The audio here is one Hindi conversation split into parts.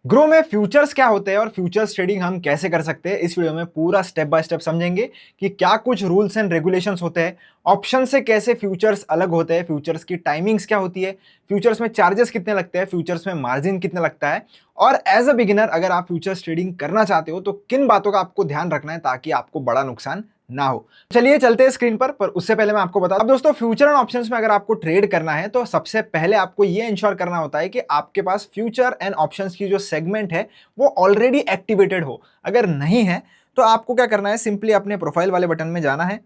ग्रो में फ्यूचर्स क्या होते हैं और फ्यूचर्स ट्रेडिंग हम कैसे कर सकते हैं, इस वीडियो में पूरा स्टेप बाय स्टेप समझेंगे कि क्या कुछ रूल्स एंड रेगुलेशंस होते हैं, ऑप्शन से कैसे फ्यूचर्स अलग होते हैं, फ्यूचर्स की टाइमिंग्स क्या होती है, फ्यूचर्स में चार्जेस कितने लगते हैं, फ्यूचर्स में मार्जिन कितना लगता है, और एज अ बिगिनर अगर आप फ्यूचर्स ट्रेडिंग करना चाहते हो तो किन बातों का आपको ध्यान रखना है ताकि आपको बड़ा नुकसान ना हो। चलिए चलते हैं स्क्रीन पर उससे पहले मैं आपको बता दूं, अब दोस्तों फ्यूचर एंड ऑप्शंस में अगर आपको ट्रेड करना है तो सबसे पहले आपको यह इंश्योर करना होता है कि आपके पास फ्यूचर एंड ऑप्शंस की जो सेगमेंट है वो ऑलरेडी एक्टिवेटेड हो। अगर नहीं है तो आपको क्या करना है, सिंपली अपने प्रोफाइल वाले बटन में जाना है,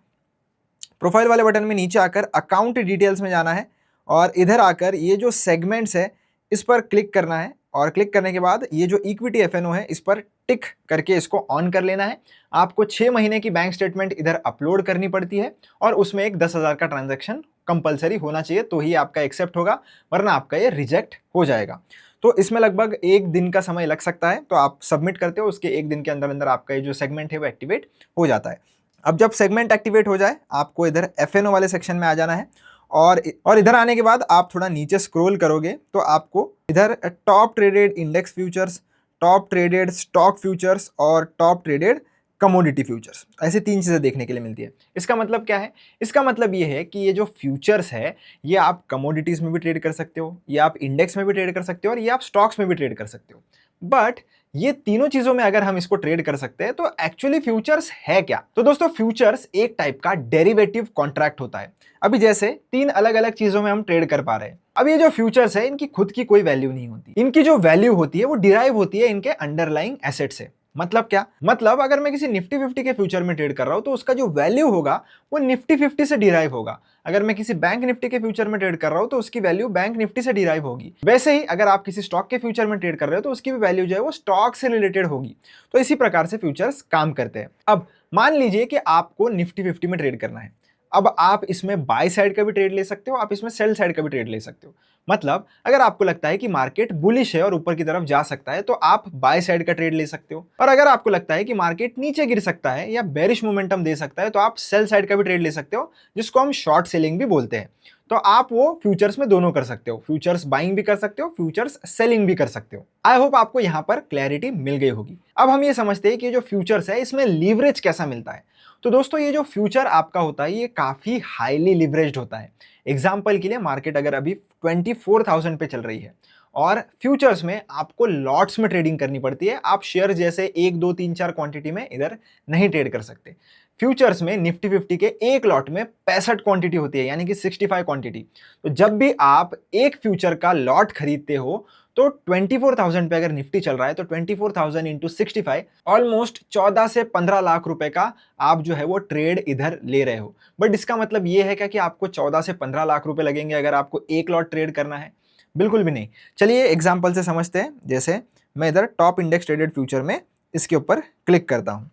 प्रोफाइल वाले बटन में नीचे आकर अकाउंट डिटेल्स में जाना है और इधर आकर ये जो सेगमेंट्स है इस पर क्लिक करना है और क्लिक करने के बाद ये जो इक्विटी एफएनओ है इस पर टिक करके इसको ऑन कर लेना है। आपको 6 महीने की बैंक स्टेटमेंट इधर अपलोड करनी पड़ती है और उसमें एक 10,000 का ट्रांजैक्शन कंपलसरी होना चाहिए तो ही आपका एक्सेप्ट होगा, वरना आपका ये रिजेक्ट हो जाएगा। तो इसमें लगभग 1 दिन का समय लग सकता है, तो आप सबमिट करते हो उसके 1 दिन के अंदर अंदर आपका ये जो सेगमेंट है वो एक्टिवेट हो जाता है। अब जब सेगमेंट एक्टिवेट हो जाए आपको इधर एफएनओ वाले सेक्शन में आ जाना है और इधर आने के बाद आप थोड़ा नीचे स्क्रॉल करोगे तो आपको इधर top traded index futures, top traded stock futures और टॉप ट्रेडेड कमोडिटी फ्यूचर्स, ऐसे 3 चीज़ें देखने के लिए मिलती है। इसका मतलब क्या है? इसका मतलब ये है कि ये जो फ्यूचर्स है ये आप कमोडिटीज़ में भी ट्रेड कर सकते हो, ये आप इंडेक्स में भी ट्रेड कर सकते हो और ये आप स्टॉक्स में भी ट्रेड कर सकते हो। बट ये तीनों चीजों में अगर हम इसको ट्रेड कर सकते हैं तो एक्चुअली फ्यूचर्स है क्या? तो दोस्तों फ्यूचर्स एक टाइप का डेरिवेटिव कॉन्ट्रैक्ट होता है। अभी जैसे 3 अलग अलग चीजों में हम ट्रेड कर पा रहे हैं। अब ये जो फ्यूचर्स है इनकी खुद की कोई वैल्यू नहीं होती, इनकी जो वैल्यू होती है वो डिराइव होती है इनके अंडरलाइंग एसेट से। मतलब क्या? मतलब अगर मैं किसी निफ्टी 50 के फ्यूचर में ट्रेड कर रहा हूं तो उसका जो वैल्यू होगा वो निफ्टी 50 से डिराइव होगा। अगर मैं किसी बैंक निफ्टी के फ्यूचर में ट्रेड कर रहा हूं तो उसकी वैल्यू बैंक निफ्टी से डिराइव होगी। वैसे ही अगर आप किसी स्टॉक के फ्यूचर में ट्रेड कर रहे हो तो उसकी भी वैल्यू जो है वो स्टॉक से रिलेटेड होगी। तो इसी प्रकार से फ्यूचर्स काम करते हैं। अब मान लीजिए कि आपको निफ्टी 50 में ट्रेड करना है। अब आप इसमें बाय साइड का भी ट्रेड ले सकते हो, आप इसमें सेल साइड का भी ट्रेड ले सकते हो। मतलब अगर आपको लगता है कि मार्केट बुलिश है और ऊपर की तरफ जा सकता है तो आप बाय साइड का ट्रेड ले सकते हो, और अगर आपको लगता है कि मार्केट नीचे गिर सकता है या बेरिश मोमेंटम दे सकता है तो आप सेल साइड का भी ट्रेड ले सकते हो, जिसको हम शॉर्ट सेलिंग भी बोलते हैं। तो आप वो फ्यूचर्स में दोनों कर सकते हो, फ्यूचर्स बाइंग भी कर सकते हो, फ्यूचर्स सेलिंग भी कर सकते हो। आई होप आपको यहां पर क्लैरिटी मिल गई होगी। अब हम ये समझते हैं कि जो फ्यूचर्स है इसमें लीवरेज कैसा मिलता है। तो दोस्तों ये जो फ्यूचर आपका होता है ये काफी हाईली लिवरेज्ड होता है। एग्जाम्पल के लिए मार्केट अगर अभी 24,000 पे चल रही है और फ्यूचर्स में आपको लॉट्स में ट्रेडिंग करनी पड़ती है, आप शेयर जैसे 1 2 3 4 क्वांटिटी में इधर नहीं ट्रेड कर सकते। फ्यूचर्स में निफ्टी 50 के एक लॉट में 65 क्वांटिटी होती है, यानी कि 65 क्वांटिटी। तो जब भी आप एक फ्यूचर का लॉट खरीदते हो तो 24,000 पे अगर निफ्टी चल रहा है तो 24,000 इंटू 65 ऑलमोस्ट 14 से 15 लाख रुपए का आप जो है वो ट्रेड इधर ले रहे हो। बट इसका मतलब ये है क्या कि आपको 14 से 15 लाख रुपए लगेंगे अगर आपको एक लॉट ट्रेड करना है? बिल्कुल भी नहीं। चलिए एग्जांपल से समझते हैं। जैसे मैं इधर टॉप इंडेक्स ट्रेडेड फ्यूचर में इसके ऊपर क्लिक करता हूं।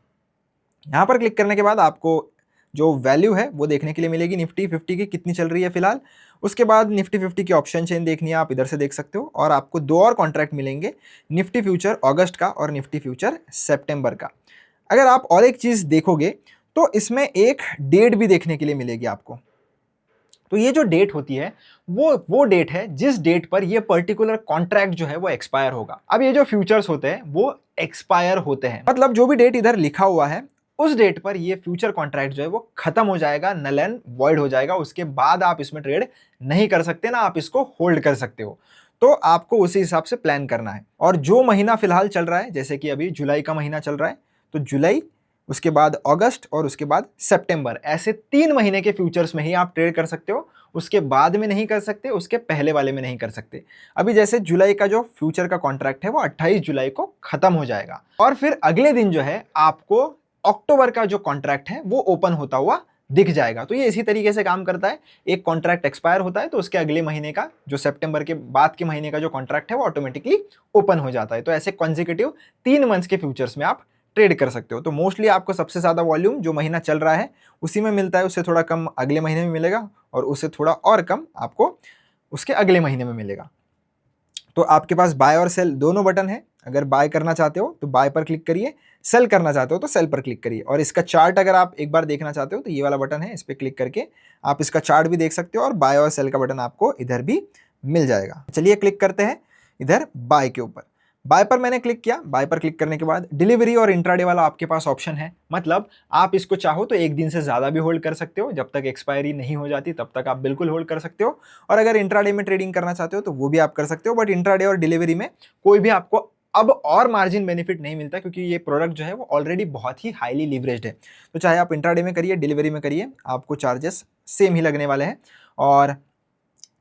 यहां पर क्लिक करने के बाद आपको जो वैल्यू है वो देखने के लिए मिलेगी निफ्टी 50 की कितनी चल रही है फिलहाल। उसके बाद निफ्टी 50 की ऑप्शन चेन देखनी है, आप इधर से देख सकते हो, और आपको 2 और कॉन्ट्रैक्ट मिलेंगे, निफ्टी फ्यूचर अगस्त का और निफ्टी फ्यूचर सितंबर का। अगर आप और एक चीज देखोगे तो इसमें एक डेट भी देखने के लिए मिलेगी आपको। तो ये जो डेट होती है वो डेट है जिस डेट पर ये पर्टिकुलर कॉन्ट्रैक्ट जो है वो एक्सपायर होगा। अब ये जो फ्यूचर्स होते हैं वो एक्सपायर होते हैं, मतलब जो भी डेट इधर लिखा हुआ है उस डेट पर ये फ्यूचर कॉन्ट्रैक्ट जो है वो खत्म हो जाएगा, नल एंड वॉइड हो जाएगा। उसके बाद आप इसमें ट्रेड नहीं कर सकते, ना आप इसको होल्ड कर सकते हो। तो आपको उसी हिसाब से प्लान करना है। और जो महीना फिलहाल चल रहा है, जैसे कि अभी जुलाई का महीना चल रहा है, तो जुलाई, उसके बाद अगस्त और उसके बाद सितंबर, ऐसे 3 महीने के फ्यूचर्स में ही आप ट्रेड कर सकते हो। उसके बाद में नहीं कर सकते, उसके पहले वाले में नहीं कर सकते। अभी जैसे जुलाई का जो फ्यूचर का कॉन्ट्रैक्ट है वो 28 जुलाई को खत्म हो जाएगा और फिर अगले दिन जो है आपको अक्टूबर का जो कॉन्ट्रैक्ट है वो ओपन होता हुआ दिख जाएगा। तो ये इसी तरीके से काम करता है। एक कॉन्ट्रैक्ट एक्सपायर होता है तो उसके अगले महीने का, जो सितंबर के बाद के महीने का जो कॉन्ट्रैक्ट है वो ऑटोमेटिकली ओपन हो जाता है। तो ऐसे कॉन्जिक्यूटिव 3 मंथ्स के फ्यूचर्स में आप ट्रेड कर सकते हो। तो मोस्टली आपको सबसे ज्यादा वॉल्यूम जो महीना चल रहा है उसी में मिलता है, उससे थोड़ा कम अगले महीने में मिलेगा और उससे थोड़ा और कम आपको उसके अगले महीने में मिलेगा। तो आपके पास बाय और सेल दोनों बटन है। अगर बाय करना चाहते हो तो बाय पर क्लिक करिए, सेल करना चाहते हो तो सेल पर क्लिक करिए। और इसका चार्ट अगर आप एक बार देखना चाहते हो तो ये वाला बटन है, इस पर क्लिक करके आप इसका चार्ट भी देख सकते हो और बाय और सेल का बटन आपको इधर भी मिल जाएगा। चलिए क्लिक करते हैं इधर बाय के ऊपर। बाय पर मैंने क्लिक किया, बाय पर क्लिक करने के बाद डिलीवरी और इंट्राडे वाला आपके पास ऑप्शन है। मतलब आप इसको चाहो तो एक दिन से ज़्यादा भी होल्ड कर सकते हो, जब तक एक्सपायरी नहीं हो जाती तब तक आप बिल्कुल होल्ड कर सकते हो। और अगर इंट्राडे में ट्रेडिंग करना चाहते हो तो वो भी आप कर सकते हो, बट इंट्राडे और डिलीवरी में कोई भी आपको अब और मार्जिन बेनिफिट नहीं मिलता, क्योंकि ये प्रोडक्ट जो है वो ऑलरेडी बहुत ही हाईली लिवरेज्ड है। तो चाहे आप इंट्राडे में करिए, डिलीवरी में करिए, आपको चार्जेस सेम ही लगने वाले हैं। और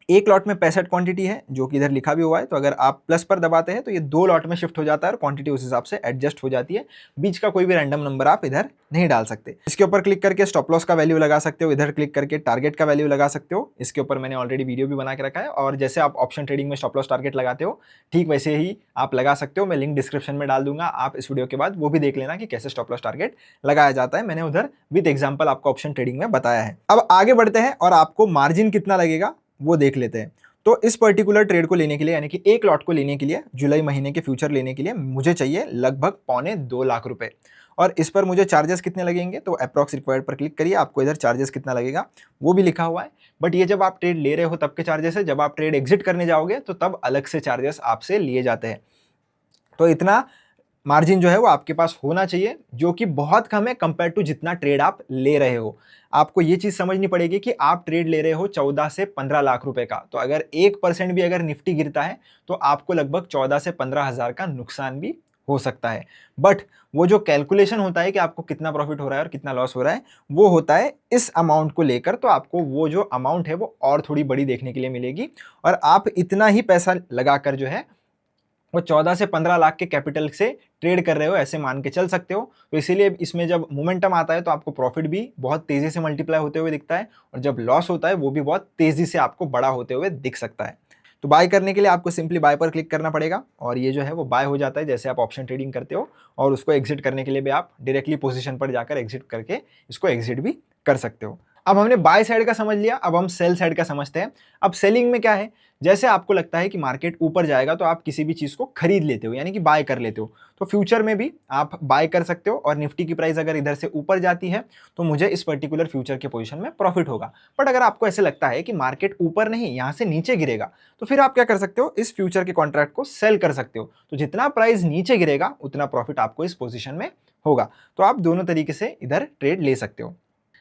एक लॉट में 65 क्वांटिटी है, जो कि इधर लिखा भी हुआ है, तो अगर आप प्लस पर दबाते हैं तो ये 2 लॉट में शिफ्ट हो जाता है और क्वांटिटी उस हिसाब से एडजस्ट हो जाती है। बीच का कोई भी रैंडम नंबर आप इधर नहीं डाल सकते। इसके ऊपर क्लिक करके स्टॉप लॉस का वैल्यू लगा सकते हो, इधर क्लिक करके टारगेट का वैल्यू लगा सकते हो। इसके ऊपर मैंने ऑलरेडी वीडियो भी बना के रखा है, और जैसे आप ऑप्शन ट्रेडिंग में स्टॉप लॉस टारगेट लगाते हो, ठीक वैसे ही आप लगा सकते हो। मैं लिंक डिस्क्रिप्शन में डाल दूंगा, आप इस वीडियो के बाद वो भी देख लेना कि कैसे स्टॉप लॉस टारगेट लगाया जाता है। मैंने उधर विद एग्जाम्पल आपको ऑप्शन ट्रेडिंग में बताया है। अब आगे बढ़ते हैं और आपको मार्जिन कितना लगेगा वो देख लेते हैं। तो इस पर्टिकुलर ट्रेड को लेने के लिए, यानी कि एक लॉट को लेने के लिए, जुलाई महीने के फ्यूचर लेने के लिए मुझे चाहिए लगभग 1.25 लाख रुपए। और इस पर मुझे चार्जेस कितने लगेंगे, तो अप्रॉक्स रिक्वायर्ड पर क्लिक करिए, आपको इधर चार्जेस कितना लगेगा वो भी लिखा हुआ है। बट ये जब आप ट्रेड ले रहे हो तब के चार्जेस है, जब आप ट्रेड एग्जिट करने जाओगे तो तब अलग से चार्जेस आपसे लिए जाते हैं। तो इतना मार्जिन जो है वो आपके पास होना चाहिए, जो कि बहुत कम है कंपेयर टू जितना ट्रेड आप ले रहे हो। आपको ये चीज समझनी पड़ेगी कि आप ट्रेड ले रहे हो 14 से 15 लाख रुपए का, तो अगर 1% भी अगर निफ्टी गिरता है तो आपको लगभग 14 से 15 हजार का नुकसान भी हो सकता है। बट वो जो कैलकुलेशन होता है कि आपको कितना प्रॉफिट हो रहा है और कितना लॉस हो रहा है, वो होता है इस अमाउंट को लेकर। तो आपको वो जो अमाउंट है वो और थोड़ी बड़ी देखने के लिए मिलेगी, और आप इतना ही पैसा लगाकर जो है वो 14 से 15 लाख के कैपिटल से ट्रेड कर रहे हो, ऐसे मान के चल सकते हो। तो इसीलिए इसमें जब मोमेंटम आता है तो आपको प्रॉफिट भी बहुत तेजी से मल्टीप्लाई होते हुए दिखता है, और जब लॉस होता है वो भी बहुत तेजी से आपको बड़ा होते हुए दिख सकता है। तो बाय करने के लिए आपको सिंपली बाय पर क्लिक करना पड़ेगा, और ये जो है वो बाय हो जाता है जैसे आप ऑप्शन ट्रेडिंग करते हो। और उसको एग्जिट करने के लिए भी आप डायरेक्टली पोजीशन पर जाकर एग्जिट करके इसको एग्जिट भी कर सकते हो। अब हमने बाय साइड का समझ लिया, अब हम सेल साइड का समझते हैं। अब सेलिंग में क्या है, जैसे आपको लगता है कि मार्केट ऊपर जाएगा तो आप किसी भी चीज को खरीद लेते हो, यानी कि बाय कर लेते हो। तो फ्यूचर में भी आप बाय कर सकते हो, और निफ्टी की प्राइस अगर इधर से ऊपर जाती है तो मुझे इस पर्टिकुलर फ्यूचर के पोजीशन में प्रॉफिट होगा। बट अगर आपको ऐसे लगता है कि मार्केट ऊपर नहीं यहां से नीचे गिरेगा, तो फिर आप क्या कर सकते हो, इस फ्यूचर के कॉन्ट्रैक्ट को सेल कर सकते हो। तो जितना प्राइस नीचे गिरेगा उतना प्रॉफिट आपको इस पोजीशन में होगा। तो आप दोनों तरीके से इधर ट्रेड ले सकते हो।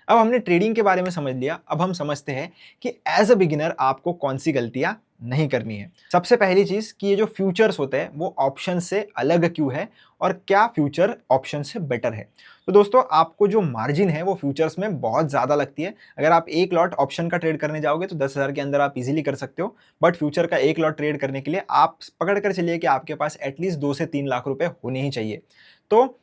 अब हमने ट्रेडिंग के बारे में समझ लिया, अब हम समझते हैं कि एज अ बिगिनर आपको कौन सी गलतियां नहीं करनी है। सबसे पहली चीज कि ये जो फ्यूचर्स होते हैं वो ऑप्शन से अलग क्यों है, और क्या फ्यूचर ऑप्शन से बेटर है। तो दोस्तों, आपको जो मार्जिन है वो फ्यूचर्स में बहुत ज्यादा लगती है। अगर आप एक लॉट ऑप्शन का ट्रेड करने जाओगे तो 10,000 के अंदर आप इजीली कर सकते हो, बट फ्यूचर का एक लॉट ट्रेड करने के लिए आप पकड़ कर चलिए कि आपके पास एटलीस्ट 2 से 3 लाख रुपए होने ही चाहिए। तो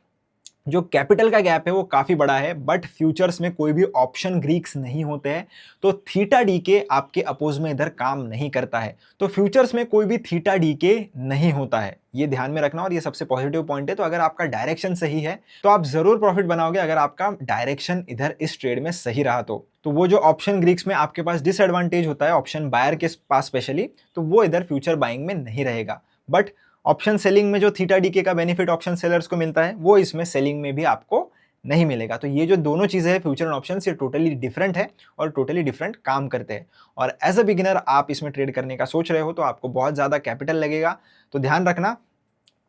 जो कैपिटल का गैप है वो काफी बड़ा है, बट फ्यूचर्स में कोई भी ऑप्शन ग्रीक्स नहीं होते हैं, तो थीटा डी के आपके अपोज में इधर काम नहीं करता है। तो फ्यूचर्स में कोई भी थीटा डी के नहीं होता है, ये ध्यान में रखना, और ये सबसे पॉजिटिव पॉइंट है। तो अगर आपका डायरेक्शन सही है तो आप जरूर प्रॉफिट बनाओगे, अगर आपका डायरेक्शन इधर इस ट्रेड में सही रहा तो वो जो ऑप्शन ग्रीक्स में आपके पास डिसएडवांटेज होता है ऑप्शन बायर के पास स्पेशली, तो वो इधर फ्यूचर बाइंग में नहीं रहेगा। बट ऑप्शन सेलिंग में जो थीटा डीके का बेनिफिट ऑप्शन सेलर्स को मिलता है वो इसमें सेलिंग में भी आपको नहीं मिलेगा। तो ये जो दोनों चीजें हैं फ्यूचर एंड ऑप्शन, ये टोटली डिफरेंट है और टोटली डिफरेंट काम करते हैं। और एज अ बिगिनर आप इसमें ट्रेड करने का सोच रहे हो तो आपको बहुत ज्यादा कैपिटल लगेगा। तो ध्यान रखना,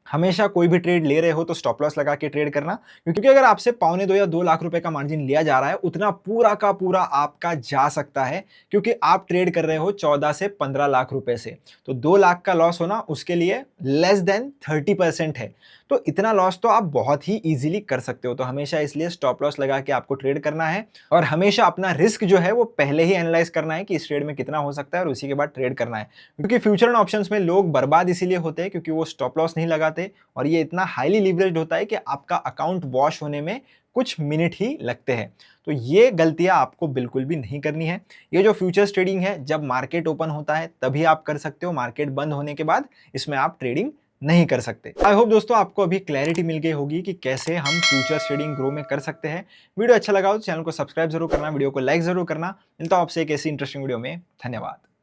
हमेशा कोई भी ट्रेड ले रहे हो तो स्टॉप लॉस लगा के ट्रेड करना, क्योंकि अगर आपसे 1.25 या 2 लाख रुपए का मार्जिन लिया जा रहा है उतना पूरा का पूरा आपका जा सकता है, क्योंकि आप ट्रेड कर रहे हो 14 से 15 लाख रुपए से। तो 2 लाख का लॉस होना उसके लिए लेस देन 30% है। तो इतना लॉस तो आप बहुत ही इजीली कर सकते हो। तो हमेशा इसलिए स्टॉप लॉस लगा के आपको ट्रेड करना है, और हमेशा अपना रिस्क जो है वो पहले ही एनालाइज करना है कि इस ट्रेड में कितना हो सकता है, और उसी के बाद ट्रेड करना है। क्योंकि फ्यूचर एंड ऑप्शंस में लोग बर्बाद इसीलिए होते हैं क्योंकि वो स्टॉप लॉस नहीं लगाते, और ये इतना हाईली लीवरेज्ड होता है कि आपका अकाउंट वॉश होने में कुछ मिनट ही लगते हैं। तो ये गलतियां आपको बिल्कुल भी नहीं करनी है। ये जो फ्यूचर्स ट्रेडिंग है, जब मार्केट ओपन होता है तभी आप कर सकते हो, मार्केट बंद होने के बाद इसमें आप ट्रेडिंग नहीं कर सकते। आई होप दोस्तों आपको अभी क्लैरिटी मिल गई होगी कि कैसे हम फ्यूचर्स ट्रेडिंग ग्रो में कर सकते हैं। वीडियो अच्छा लगा हो तो चैनल को सब्सक्राइब जरूर करना, वीडियो को लाइक जरूर करना। मिलता हूं आपसे एक ऐसी इंटरेस्टिंग वीडियो में। धन्यवाद।